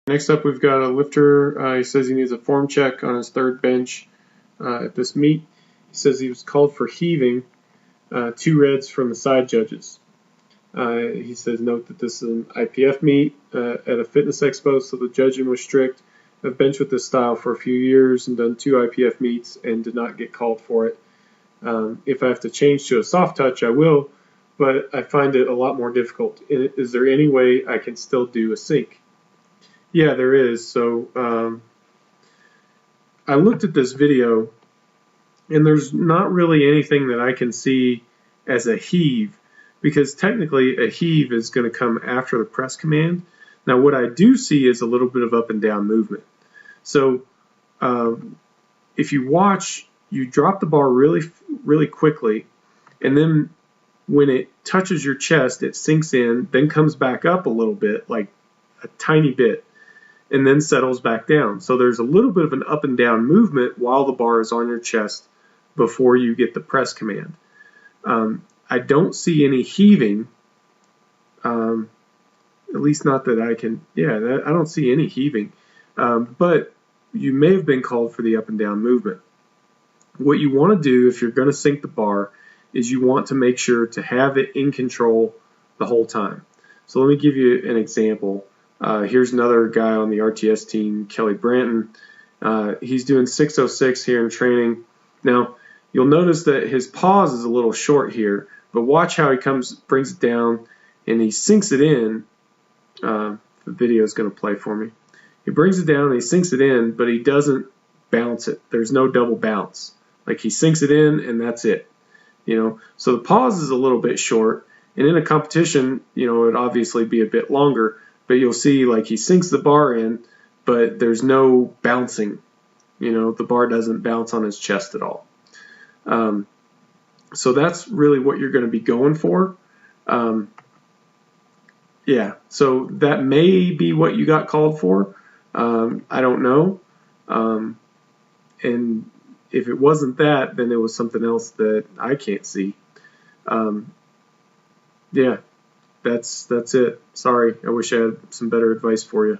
Next up, we've got a lifter. He says he needs a form check on his third bench at this meet. He says he was called for heaving 2 reds from the side judges. He says, note that this is an IPF meet at a fitness expo, so the judging was strict. I've benched with this style for a few years and done 2 IPF meets and did not get called for it. If I have to change to a soft touch, I will, but I find it a lot more difficult. Is there any way I can still do a sink? Yeah, there is. So I looked at this video, and there's not really anything that I can see as a heave, because technically a heave is going to come after the press command. Now what I do see is a little bit of up and down movement. So if you watch, you drop the bar really quickly, and then when it touches your chest, it sinks in, then comes back up a little bit, like a tiny bit, and then settles back down. So there's a little bit of an up and down movement while the bar is on your chest before you get the press command. I don't see any heaving, at least not that I can, I don't see any heaving, but you may have been called for the up and down movement. What you want to do if you're going to sink the bar is you want to make sure to have it in control the whole time. So let me give you an example. Here's another guy on the RTS team, Kelly Branton. He's doing 606 here in training. Now, you'll notice that his pause is a little short here, but watch how he brings it down, and he sinks it in. The video is going to play for me. He brings it down and he sinks it in, but he doesn't bounce it. There's no double bounce. Like, he sinks it in and that's it. So the pause is a little bit short, and in a competition, it would obviously be a bit longer. But you'll see, like, he sinks the bar in, but there's no bouncing. The bar doesn't bounce on his chest at all. So that's really what you're going to be going for. So that may be what you got called for. I don't know. And if it wasn't that, then it was something else that I can't see. That's it. Sorry, I wish I had some better advice for you.